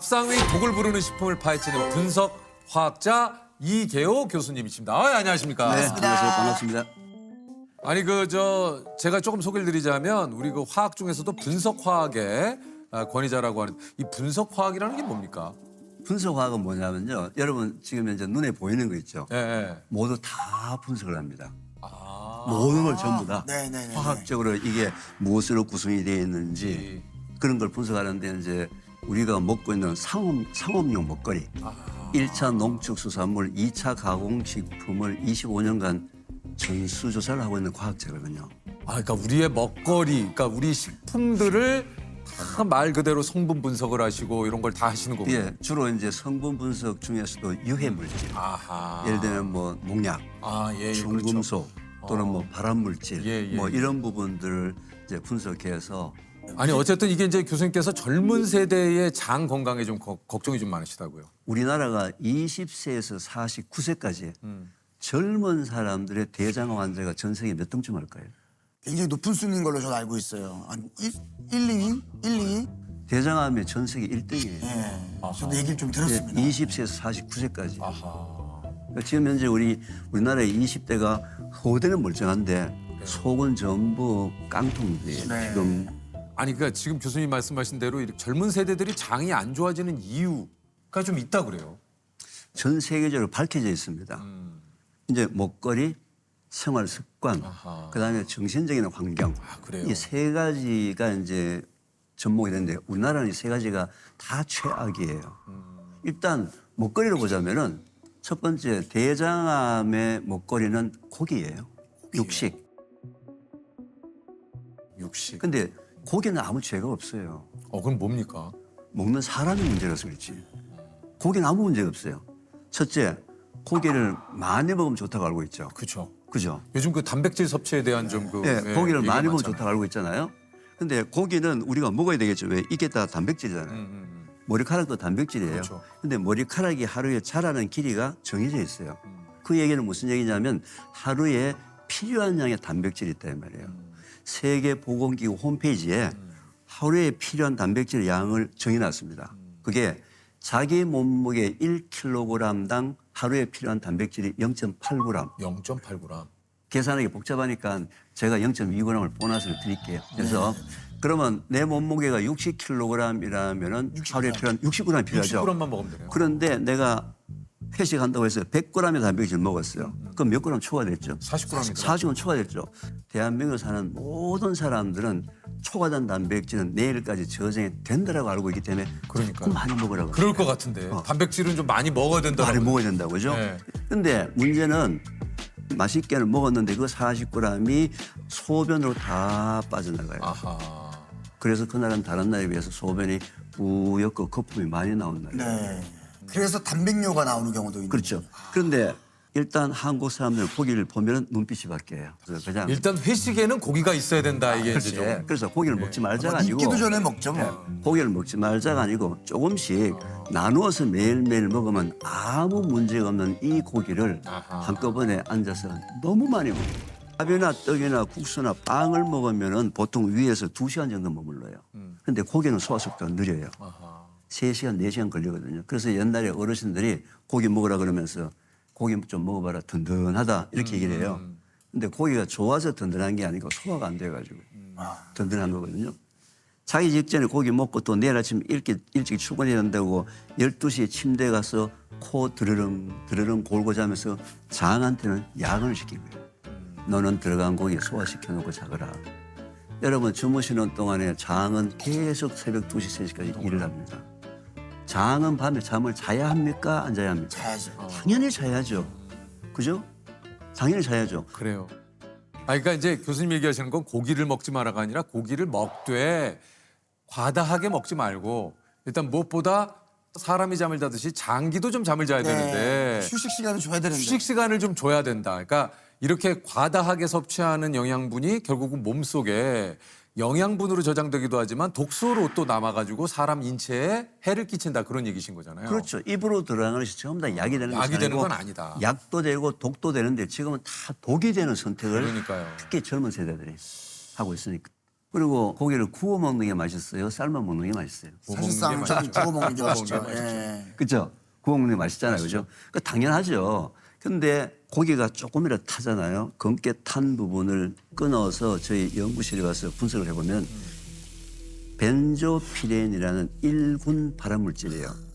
밥상 위 독을 부르는 식품을 파헤치는 분석 화학자 이계호 교수님이십니다. 안녕하십니까? 네, 안녕하세요. 반갑습니다. 아니 제가 조금 소개를 드리자면 우리 그 화학 중에서도 분석 화학의 권위자라고 하는 이 분석 화학이라는 게 뭡니까? 분석화학은 뭐냐면요. 여러분 지금 이제 눈에 보이는 거 있죠. 예. 예. 모두 다 분석을 합니다. 아. 모든 걸 전부 다 네네네. 화학적으로 이게 무엇으로 구성이 되어 있는지 그런 걸 분석하는데 이제 우리가 먹고 있는 상업용 먹거리, 1차 농축수산물, 2차 가공식품을 25년간 전수조사를 하고 있는 과학자거든요. 그러니까 우리의 먹거리, 그러니까 우리 식품들을 다 말 그대로 성분 분석을 하시고 이런 걸 다 하시는 거군요. 예, 주로 이제 성분 분석 중에서도 유해 물질, 아하. 예를 들면 뭐 농약, 예, 중금속 또는 뭐 발암 물질, 예, 뭐 예. 이런 부분들을 이제 분석해서 아니 어쨌든 이게 이제 교수님께서 젊은 세대의 장 건강에 좀 걱정이 좀 많으시다고요. 우리나라가 20세에서 49세까지 젊은 사람들의 대장암 환자가 전 세계 몇 등쯤 할까요? 굉장히 높은 순위인 걸로 저는 알고 있어요. 한 1, 2위? 1, 2위? 대장암의 전 세계 1등이에요. 네. 저도 얘기를 좀 들었습니다. 20세에서 49세까지. 아하. 그러니까 지금 현재 우리나라의 20대가 허대는 멀쩡한데 속은 전부 깡통들이에요. 네. 지금 아니 그러니까 지금 교수님 말씀하신 대로 이렇게 젊은 세대들이 장이 안 좋아지는 이유가 좀 있다 그래요. 전 세계적으로 밝혀져 있습니다. 이제 먹거리, 생활 습관, 아하. 그다음에 정신적인 환경. 그래요? 이 세 가지가 이제 접목이 되는데 우리나라는 이 세 가지가 다 최악이에요. 일단 먹거리를 보자면은 첫 번째 대장암의 먹거리는 고기예요. 육식. 육식. 근데 고기는 아무 죄가 없어요. 그럼 뭡니까? 먹는 사람이 문제라서 그렇지. 고기는 아무 문제가 없어요. 첫째, 고기를 많이 먹으면 좋다고 알고 있죠. 그렇죠. 그죠? 요즘 그 단백질 섭취에 대한 좀 네, 고기를 얘기가 많이 먹으면 많잖아요. 좋다고 알고 있잖아요. 근데 고기는 우리가 먹어야 되겠죠. 왜? 이게 다 단백질이잖아요. 머리카락도 단백질이에요. 그렇죠. 근데 머리카락이 하루에 자라는 길이가 정해져 있어요. 그 얘기는 무슨 얘기냐면 하루에 필요한 양의 단백질이 있단 말이에요. 세계보건기구 홈페이지에 하루에 필요한 단백질 양을 정해놨습니다. 그게 자기 몸무게 1kg당 하루에 필요한 단백질이 0.8g. 0.8g. 계산하기 복잡하니까 제가 0.2g을 보너스를 드릴게요. 그래서 그러면 내 몸무게가 60kg이라면은 하루에 필요한 60g 필요하죠. 60g만 먹으면 되네요. 그런데 내가 회식한다고 해서 100g의 단백질 먹었어요. 그럼 몇 g 초과됐죠? 40g이죠. 40g 초과됐죠. 대한민국에 사는 모든 사람들은 초과된 단백질은 내일까지 저장이 된다라고 알고 있기 때문에 그러니까요. 조금 많이 먹으라고. 그럴 것 같은데 단백질은 좀 많이 먹어야 된다고. 많이 먹어야 된다고 그죠? 네. 근데 문제는 맛있게는 먹었는데 그 40g이 소변으로 다 빠져나가요. 아하. 그래서 그날은 다른 날에 비해서 소변이 뿌옇고 거품이 많이 나온 날이에요. 네. 그래서 단백뇨가 나오는 경우도 있는 그렇죠. 그런데 일단 한국 사람들 고기를 보면 눈빛이 바뀌어요. 그래서 그냥 일단 회식에는 고기가 있어야 된다 이게 이제 그렇지. 좀. 그래서 고기를 먹지 말자가 아니고 있기도 전에 먹죠 뭐. 고기를 먹지 말자가 아니고 조금씩 나누어서 매일매일 먹으면 아무 문제가 없는 이 고기를 아하. 한꺼번에 앉아서 너무 많이 먹어요. 밥이나 떡이나 국수나 빵을 먹으면 보통 위에서 2시간 정도 머물러요. 근데 고기는 소화 속도가 느려요. 아하. 3시간, 4시간 걸리거든요. 그래서 옛날에 어르신들이 고기 먹으라 그러면서 고기 좀 먹어봐라 든든하다 이렇게 얘기를 해요. 근데 고기가 좋아서 든든한 게 아니고 소화가 안 돼가지고 든든한 거거든요. 자기 직전에 고기 먹고 또 내일 아침 일찍 출근해야 된다고 12시에 침대에 가서 코 드르릉 골고 자면서 장한테는 야근을 시키고요. 너는 들어간 고기 소화시켜놓고 자거라. 여러분 주무시는 동안에 장은 계속 새벽 2시, 3시까지 일을 합니다. 장은 밤에 잠을 자야 합니까? 안 자야 합니까? 자야죠. 당연히 자야죠. 그죠? 당연히 자야죠. 그래요. 그러니까 이제 교수님 얘기하시는 건 고기를 먹지 마라가 아니라 고기를 먹되 과다하게 먹지 말고 일단 무엇보다 사람이 잠을 자듯이 장기도 좀 잠을 자야 되는데 휴식 시간을 줘야 되는데. 휴식 시간을 좀 줘야 된다. 그러니까 이렇게 과다하게 섭취하는 영양분이 결국은 몸속에 영양분으로 저장되기도 하지만 독소로 또 남아가지고 사람 인체에 해를 끼친다 그런 얘기신 거잖아요. 그렇죠. 입으로 들어가는 것이 전부 다 약이 되는 것이 약이 되는 아니고 건 아니다. 약도 되고 독도 되는데 지금은 다 독이 되는 선택을 그러니까요. 특히 젊은 세대들이 하고 있으니까. 그리고 고기를 구워 먹는 게 맛있어요? 삶아 먹는 게 맛있어요? 사실상 저는 구워 먹는 게 맛있죠. 예. 그렇죠? 구워 먹는 게 맛있잖아요. 그죠? 그 당연하죠. 근데 고기가 조금이라도 타잖아요. 검게 탄 부분을 끊어서 저희 연구실에 가서 분석을 해보면 벤조피렌이라는 1군 발암물질이에요.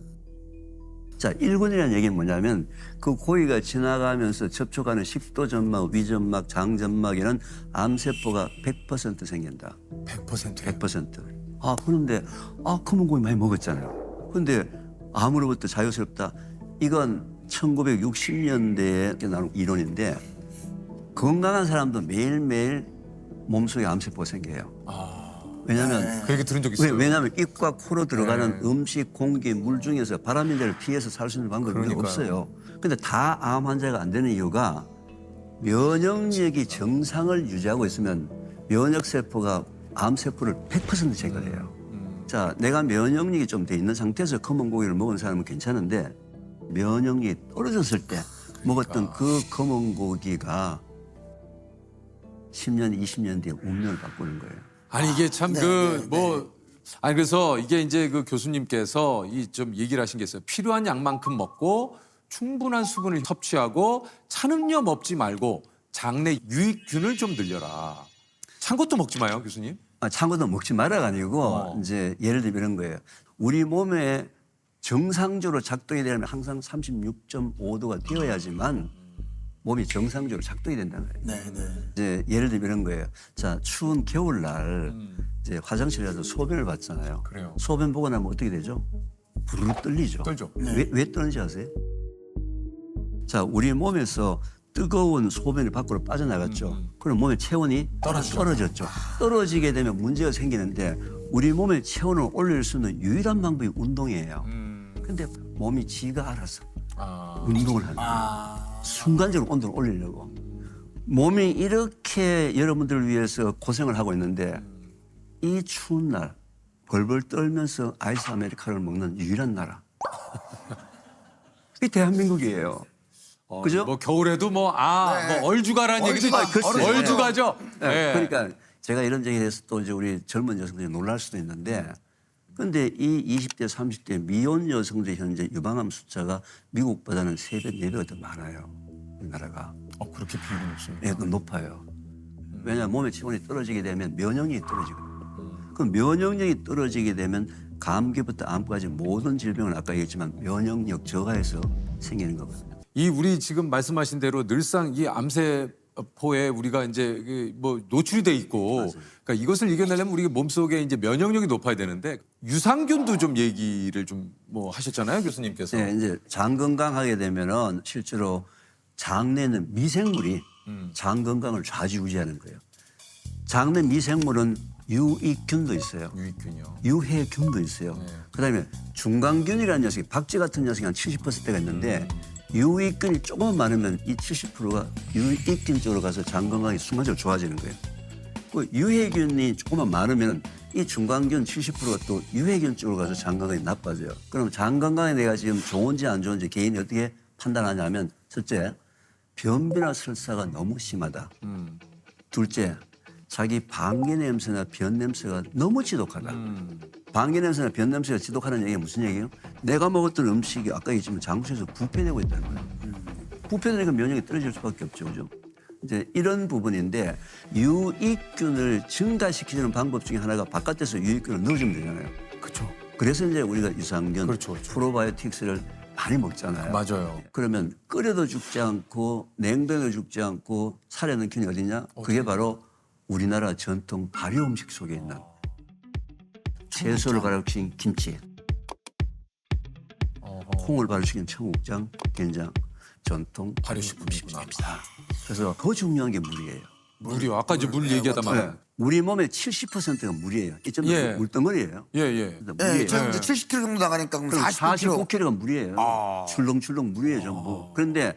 자, 1군이라는 얘기는 뭐냐면 그 고기가 지나가면서 접촉하는 식도점막, 위점막, 장점막에는 암세포가 100% 생긴다. 100%예요. 100%. 아, 그런데 검은 고기 많이 먹었잖아요. 근데 암으로부터 자유스럽다. 이건 1960년대에 나온 이론인데 건강한 사람도 매일매일 몸속에 암세포가 생겨요. 왜냐하면 그 얘기 들은 적 있어요. 왜냐하면 입과 코로 들어가는 음식, 공기, 물 중에서 발암인자를 피해서 살 수 있는 방법이 그러니까요. 없어요. 근데 다 암 환자가 안 되는 이유가 면역력이 정상을 유지하고 있으면 면역세포가 암세포를 100% 제거해요. 자, 내가 면역력이 좀 돼 있는 상태에서 검은 고기를 먹은 사람은 괜찮은데 면역력이 떨어졌을 때 먹었던 그 검은 고기가 10년, 20년 뒤에 운명을 바꾸는 거예요. 아니 이게 참 그 뭐 아니 그래서 이게 이제 그 교수님께서 이 좀 얘기를 하신 게 있어요. 필요한 양만큼 먹고 충분한 수분을 섭취하고 찬 음료 먹지 말고 장내 유익균을 좀 늘려라. 찬 것도 먹지 마요, 교수님. 찬 것도 먹지 마라가 아니고 이제 예를 들면 이런 거예요. 우리 몸에 정상적으로 작동이 되려면 항상 36.5도가 되어야지만 몸이 정상적으로 작동이 된다는 거예요. 네, 네. 이제 예를 들면 이런 거예요. 자, 추운 겨울날 이제 화장실에 가서 소변을 봤잖아요. 그래요. 소변 보고 나면 어떻게 되죠? 부르르 떨리죠. 떨죠. 왜 떨는지 아세요? 자, 우리 몸에서 뜨거운 소변이 밖으로 빠져나갔죠. 그럼 몸의 체온이 떨어졌죠. 떨어지게 되면 문제가 생기는데 우리 몸의 체온을 올릴 수 있는 유일한 방법이 운동이에요. 근데 몸이 지가 알아서 운동을 하는 거예요. 순간적으로 온도를 올리려고. 몸이 이렇게 여러분들을 위해서 고생을 하고 있는데 이 추운 날 벌벌 떨면서 아이스 아메리카노를 먹는 유일한 나라. 이게 대한민국이에요. 그죠? 뭐 겨울에도 뭐 얼주가라는 얘기도 있죠. 글쎄요. 얼주가죠. 네. 그러니까 제가 이런 얘기에 대해서 또 이제 우리 젊은 여성들이 놀랄 수도 있는데 그런데 이 20대, 30대 미혼 여성들 현재 유방암 숫자가 미국보다는 3배, 4배가 더 많아요. 우리나라가. 그렇게 비율이 높습니다. 예, 더 높아요. 왜냐하면 몸의 체온이 떨어지게 되면 면역력이 떨어지거든요. 그럼 면역력이 떨어지게 되면 감기부터 암까지 모든 질병은 아까 얘기했지만 면역력 저하에서 생기는 거거든요. 이 우리 지금 말씀하신 대로 늘상 이 암세포에 우리가 이제 뭐 노출이 돼 있고, 그러니까 이것을 이겨내려면 우리 몸속에 이제 면역력이 높아야 되는데 유산균도 좀 얘기를 좀 뭐 하셨잖아요, 교수님께서. 네, 이제 장 건강하게 되면은 실제로 장내는 미생물이 장 건강을 좌지우지하는 거예요. 장내 미생물은 유익균도 있어요. 유익균이요. 유해균도 있어요. 그다음에 중간균이라는 녀석이 박쥐 같은 녀석이 한 70%가 있는데 유익균이 조금 많으면 이 70%가 유익균 쪽으로 가서 장 건강이 순간적으로 좋아지는 거예요. 그 유해균이 조금만 많으면 이 중간균 70%가 또 유해균 쪽으로 가서 장 건강이 나빠져요. 그럼 장 건강에 내가 지금 좋은지 안 좋은지 개인이 어떻게 판단하냐면 첫째, 변비나 설사가 너무 심하다. 둘째, 자기 방귀 냄새나 변 냄새가 너무 지독하다. 방귀 냄새나 변 냄새가 지독하다는 얘기가 무슨 얘기예요? 내가 먹었던 음식이 아까 얘기했지만 장소에서 부패되고 있다는 거예요. 부패되니까 면역이 떨어질 수밖에 없죠. 그죠? 이제 이런 부분인데 유익균을 증가시키는 방법 중에 하나가 바깥에서 유익균을 넣어주면 되잖아요. 그렇죠. 그래서 이제 우리가 유산균, 그렇죠. 프로바이오틱스를 많이 먹잖아요. 맞아요. 그러면 끓여도 죽지 않고 냉동해도 죽지 않고 살아있는 균이 어디냐? 그게 바로 우리나라 전통 발효 음식 속에 있는 채소를 발효시킨 김치, 콩을 발효시킨 청국장, 된장, 전통 발효식품이구나. 그래서 더 중요한 게 물이에요. 물이요. 아까 이제 물 얘기하다 말이에요. 우리 몸의 70%가 물이에요. 이점 예. 물덩어리예요. 예, 예. 그래서 예, 물이에요. 저는 이제 70kg 정도 나가니까 그럼 그럼 49kg. 49kg가 물이에요. 출렁출렁 물이에요, 전부. 그런데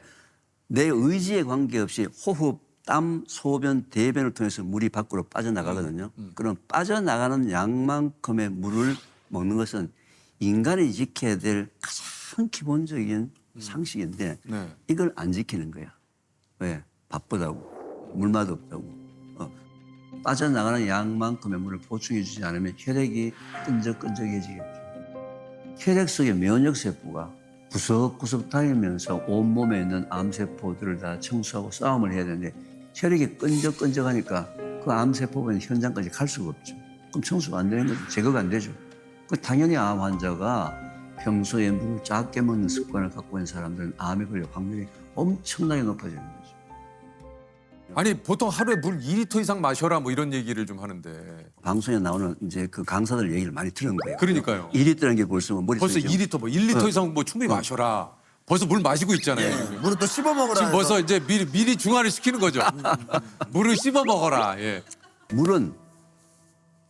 내 의지에 관계없이 호흡, 땀, 소변, 대변을 통해서 물이 밖으로 빠져나가거든요. 그럼 빠져나가는 양만큼의 물을 먹는 것은 인간이 지켜야 될 가장 기본적인 상식인데 네. 이걸 안 지키는 거야. 왜? 바쁘다고. 물맛 없다고. 빠져나가는 양만큼의 물을 보충해 주지 않으면 혈액이 끈적끈적해지겠죠. 혈액 속의 면역세포가 구석구석 다니면서 온몸에 있는 암세포들을 다 청소하고 싸움을 해야 되는데 혈액이 끈적끈적하니까 그 암세포가 있는 현장까지 갈 수가 없죠. 그럼 청소가 안 되는 거죠. 제거가 안 되죠. 그 당연히 암 환자가 평소에 물을 작게 먹는 습관을 갖고 있는 사람들은 암에 걸릴 확률이 엄청나게 높아지는 거죠. 아니 보통 하루에 물 2리터 이상 마셔라 뭐 이런 얘기를 좀 하는데 방송에 나오는 이제 그 강사들 얘기를 많이 들은 거예요. 그러니까요. 1리터라는 게 벌써 벌써 머릿속에 2리터 뭐 1리터 이상 뭐 충분히 마셔라. 벌써 물 마시고 있잖아요. 지금. 물을 또 씹어 먹으라. 지금 해서. 벌써 이제 미리 중화를 시키는 거죠. 물을 씹어 먹어라. 예. 물은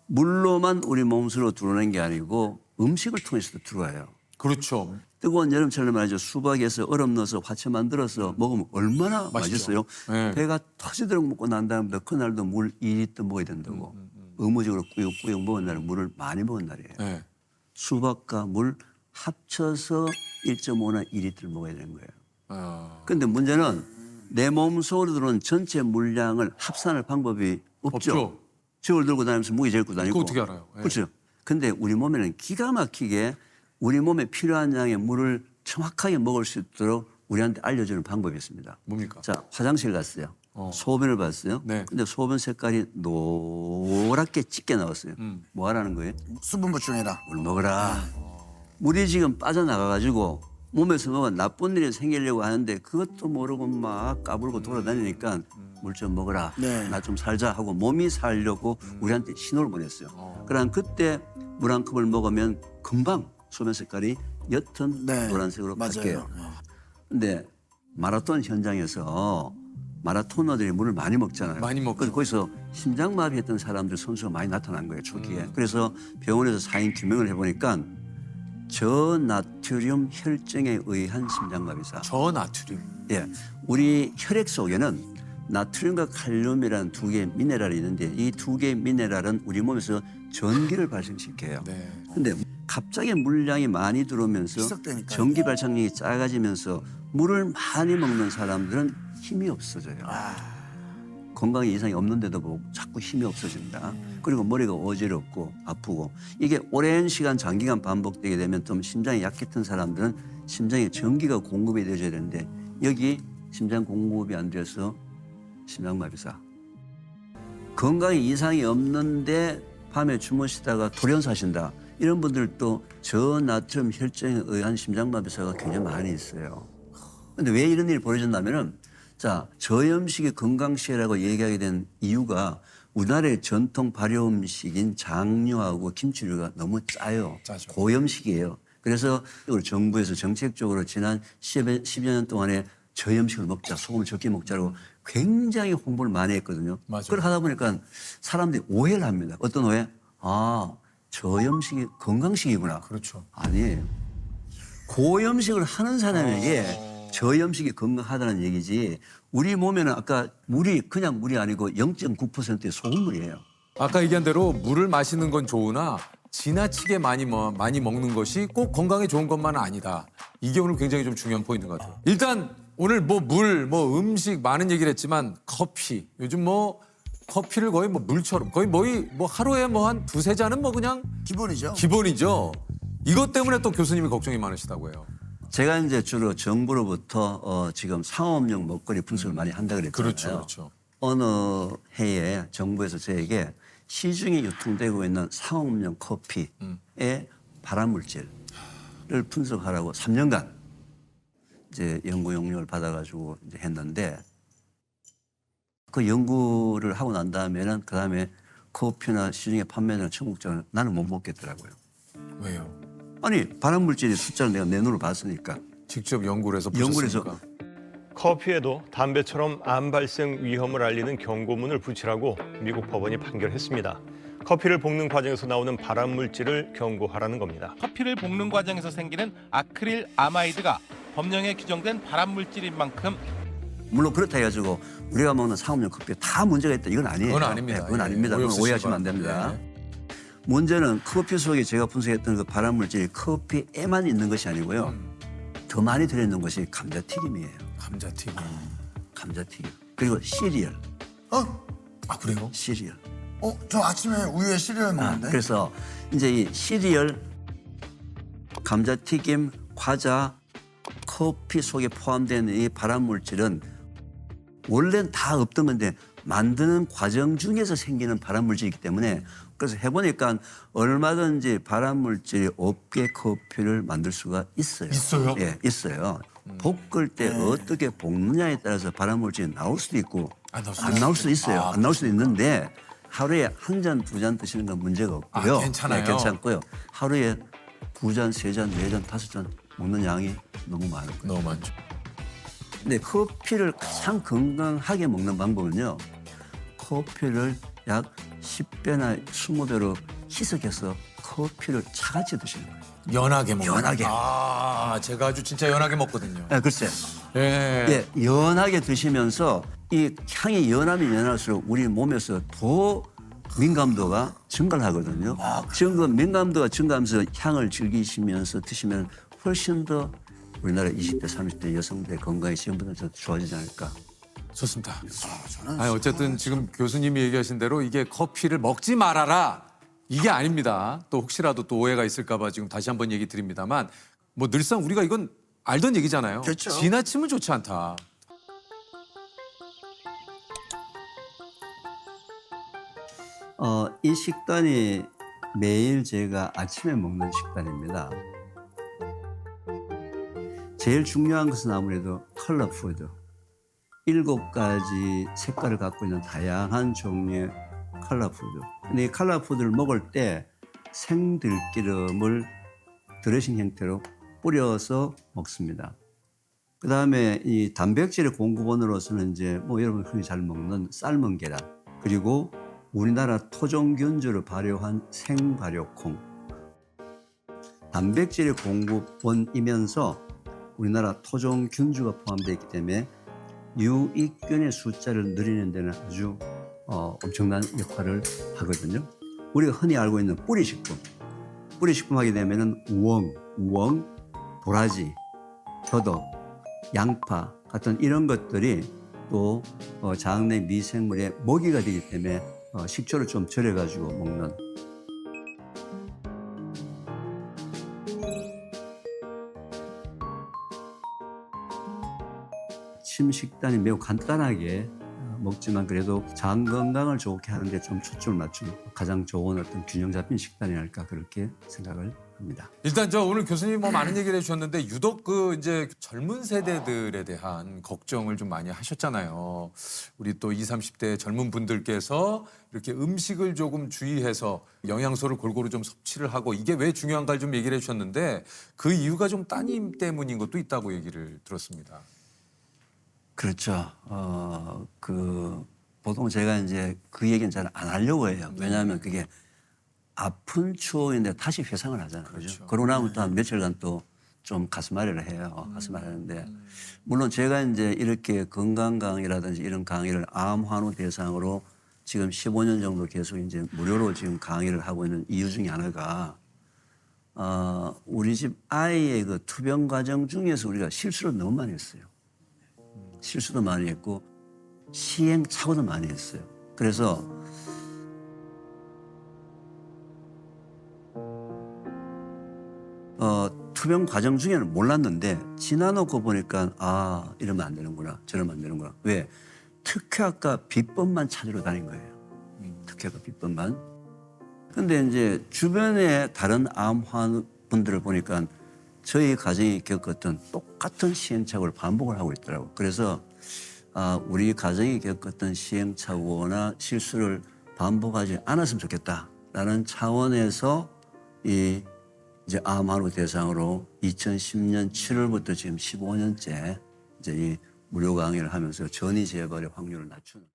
물로만 우리 몸속으로 들어오는 게 아니고 음식을 통해서도 들어와요. 그렇죠. 뜨거운 여름철에 말이죠. 수박에서 얼음 넣어서 화채 만들어서 먹으면 얼마나 맛있어요. 네. 배가 터지도록 먹고 난 다음에 그날도 물 2리터 먹어야 된다고. 의무적으로 꾸역꾸역 먹은 날은 물을 많이 먹은 날이에요. 예. 수박과 물 합쳐서 1.5나 2리터를 먹어야 되는 거예요. 그런데 문제는 내 몸속으로 들어오는 전체 물량을 합산할 방법이 없죠. 없죠. 저울 들고 다니면서 무기 재고 다니고. 그거 어떻게 알아요? 예. 그렇죠. 근데 우리 몸에는 기가 막히게 우리 몸에 필요한 양의 물을 정확하게 먹을 수 있도록 우리한테 알려주는 방법이 있습니다. 뭡니까? 자, 화장실 갔어요. 소변을 봤어요. 네. 근데 소변 색깔이 노랗게 짙게 나왔어요. 뭐 하라는 거예요? 수분 보충해라. 물 먹어라. 물이 지금 빠져나가가지고 몸에서 뭐가 나쁜 일이 생기려고 하는데 그것도 모르고 막 까불고 돌아다니니까 물 좀 먹어라. 네. 나 좀 살자 하고 몸이 살려고 우리한테 신호를 보냈어요. 그럼 그때 물 한 컵을 먹으면 금방 소변 색깔이 옅은 네. 노란색으로 맞아요. 바뀌어요. 근데 마라톤 현장에서 마라토너들이 물을 많이 먹잖아요. 많이 먹죠. 그래서 거기서 심장마비 했던 사람들 선수가 많이 나타난 거예요, 초기에. 그래서 병원에서 사인 규명을 해보니까 저나트륨 혈증에 의한 심장마비사. 저나트륨. 예, 우리 혈액 속에는 나트륨과 칼륨이라는 두 개의 미네랄이 있는데 이 두 개의 미네랄은 우리 몸에서 전기를 발생시켜요. 네. 근데 갑자기 물량이 많이 들어오면서 희석되니까요. 전기 발생량이 작아지면서 물을 많이 먹는 사람들은 힘이 없어져요. 건강에 이상이 없는데도 뭐 자꾸 힘이 없어진다. 그리고 머리가 어지럽고 아프고 이게 오랜 시간 장기간 반복되게 되면 좀 심장이 약했던 사람들은 심장에 전기가 공급이 되어야 되는데 여기 심장 공급이 안 돼서 심장마비사. 건강에 이상이 없는데 밤에 주무시다가 돌연사신다. 이런 분들도 저나트륨 혈증에 의한 심장마비사가 굉장히 많이 있어요. 근데 왜 이런 일이 벌어졌냐면은 자, 저염식이 건강식이라고 얘기하게 된 이유가 우리나라의 전통 발효 음식인 장류하고 김치류가 너무 짜요. 짜죠. 고염식이에요. 그래서 우리 정부에서 정책적으로 지난 10여 년 동안에 저염식을 먹자, 소금을 적게 먹자라고 굉장히 홍보를 많이 했거든요. 맞아요. 그렇게 하다 보니까 사람들이 오해를 합니다. 어떤 오해? 아, 저염식이 건강식이구나. 그렇죠. 아니에요. 고염식을 하는 사람에게 저염식이 건강하다는 얘기지 우리 몸에는 아까 물이 그냥 물이 아니고 0.9%의 소금물이에요. 아까 얘기한 대로 물을 마시는 건 좋으나 지나치게 많이 먹는 것이 꼭 건강에 좋은 것만은 아니다. 이게 오늘 굉장히 좀 중요한 포인트인 것 같아요. 일단 오늘 뭐 물, 뭐 음식 많은 얘기를 했지만 커피. 요즘 뭐 커피를 거의 뭐 물처럼 거의 뭐 하루에 뭐 한 두세 잔은 뭐 그냥 기본이죠. 기본이죠. 이것 때문에 또 교수님이 걱정이 많으시다고 해요. 제가 이제 주로 정부로부터 지금 상업용 먹거리 분석을 많이 한다 그랬잖아요. 그렇죠, 그렇죠. 어느 해에 정부에서 저에게 시중에 유통되고 있는 상업용 커피의 발암물질을 분석하라고 3년간 이제 연구 용역을 받아가지고 이제 했는데 그 연구를 하고 난 다음에는 그 다음에 커피나 시중에 판매되는 청국장을 나는 못 먹겠더라고요. 왜요? 아니 발암물질의 숫자를 내가 내 눈으로 봤으니까. 직접 연구를 해서 연구를 보셨으니까. 해서 커피에도 담배처럼 암 발생 위험을 알리는 경고문을 붙이라고 미국 법원이 판결했습니다. 커피를 볶는 과정에서 나오는 발암물질을 경고하라는 겁니다. 커피를 볶는 과정에서 생기는 아크릴 아마이드가 법령에 규정된 발암물질인 만큼 물론 그렇다 해가지고 우리가 먹는 상업용 커피에 다 문제가 있다 이건 아니에요. 그건 아닙니다. 네, 그건 예, 아닙니다. 오해 그건 오해하시면 안 없으시기 됩니다. 바랍니다. 문제는 커피 속에 제가 분석했던 그 발암물질이 커피에만 있는 것이 아니고요. 더 많이 들어있는 것이 감자튀김이에요. 감자튀김. 감자튀김. 그리고 시리얼. 어? 아 그래요? 시리얼. 저 아침에 우유에 시리얼 먹는데. 그래서 이제 이 시리얼, 감자튀김, 과자, 커피 속에 포함되는 이 발암물질은 원래는 다 없던 건데 만드는 과정 중에서 생기는 발암물질이기 때문에 그래서 해보니까 얼마든지 발암물질이 없게 커피를 만들 수가 있어요. 있어요? 예, 있어요. 볶을 때 어떻게 볶느냐에 따라서 발암물질이 나올 수도 있고 안 나올 수도 안 나올 수도 있어요. 아, 안 나올 수도 있는데 하루에 한 잔, 두 잔 드시는 건 문제가 없고요. 아, 괜찮아요? 네, 괜찮고요. 하루에 두 잔, 세 잔, 네 잔, 다섯 잔 먹는 양이 너무 많은 거예요. 너무 많죠. 근데 커피를 가장 건강하게 먹는 방법은요. 커피를 약 10배나 20배로 희석해서 커피를 차같이 드시는 거예요. 연하게 먹는. 연하게. 아, 제가 아주 진짜 연하게 먹거든요. 네, 글쎄. 예. 예, 연하게 드시면서 이 향이 연하면 연할수록 우리 몸에서 더 민감도가 증가를 하거든요. 지금 민감도가 증가하면서 향을 즐기시면서 드시면 훨씬 더 우리나라 20대, 30대 여성들의 건강이 지금보다 더 좋아지지 않을까. 좋습니다. 아니, 어쨌든 지금 교수님이 얘기하신 대로 이게 커피를 먹지 말아라 이게 아닙니다. 또 혹시라도 또 오해가 있을까 봐 지금 다시 한번 얘기 드립니다만 뭐 늘상 우리가 이건 알던 얘기잖아요. 그렇죠. 지나치면 좋지 않다. 이 식단이 매일 제가 아침에 먹는 식단입니다. 제일 중요한 것은 아무래도 컬러 푸드. 7가지 색깔을 갖고 있는 다양한 종류의 컬러 푸드. 근데 이 컬러 푸드를 먹을 때 생들기름을 드레싱 형태로 뿌려서 먹습니다. 그 다음에 이 단백질의 공급원으로서는 이제 뭐 여러분 흔히 잘 먹는 삶은 계란, 그리고 우리나라 토종균주를 발효한 생발효콩. 단백질의 공급원이면서 우리나라 토종균주가 포함되어 있기 때문에 유익균의 숫자를 늘리는 데는 아주 엄청난 역할을 하거든요. 우리가 흔히 알고 있는 뿌리식품. 뿌리식품 하게 되면은 우엉, 도라지, 더덕, 양파 같은 이런 것들이 또 장내 미생물의 먹이가 되기 때문에 식초를 좀 절여가지고 먹는. 아침 식단이 매우 간단하게 먹지만 그래도 장 건강을 좋게 하는데 좀 초점을 맞춘 가장 좋은 어떤 균형 잡힌 식단이 아닐까 그렇게 생각을 합니다. 일단 저 오늘 교수님 뭐 많은 얘기를 해주셨는데 유독 그 이제 젊은 세대들에 대한 걱정을 좀 많이 하셨잖아요. 우리 또 20, 30대 젊은 분들께서 이렇게 음식을 조금 주의해서 영양소를 골고루 좀 섭취를 하고 이게 왜 중요한가를 좀 얘기를 해주셨는데 그 이유가 좀 따님 때문인 것도 있다고 얘기를 들었습니다. 그렇죠. 보통 제가 이제 그 얘기는 잘 안 하려고 해요. 왜냐하면 그게 아픈 추억인데 다시 회상을 하잖아요. 그렇죠. 그러고 나면 또 한 며칠간 또 좀 가슴앓이를 해요. 가슴앓이 하는데 물론 제가 이제 이렇게 건강 강의라든지 이런 강의를 암 환우 대상으로 지금 15년 정도 계속 이제 무료로 지금 강의를 하고 있는 이유 중에 하나가 우리 집 아이의 그 투병 과정 중에서 우리가 실수를 너무 많이 했어요. 실수도 많이 했고 시행착오도 많이 했어요. 그래서 투병 과정 중에는 몰랐는데 지나놓고 보니까 이러면 안 되는구나 저러면 안 되는구나. 왜? 특효약과 비법만 찾으러 다닌 거예요. 특효약과 비법만. 근데 이제 주변에 다른 암 환우분들을 보니까 저희 가정이 겪었던 똑같은 시행착오를 반복을 하고 있더라고요. 그래서 우리 가정이 겪었던 시행착오나 실수를 반복하지 않았으면 좋겠다라는 차원에서 이제 암 환우 대상으로 2010년 7월부터 지금 15년째 이제 이 무료 강의를 하면서 전이 재발의 확률을 낮추는.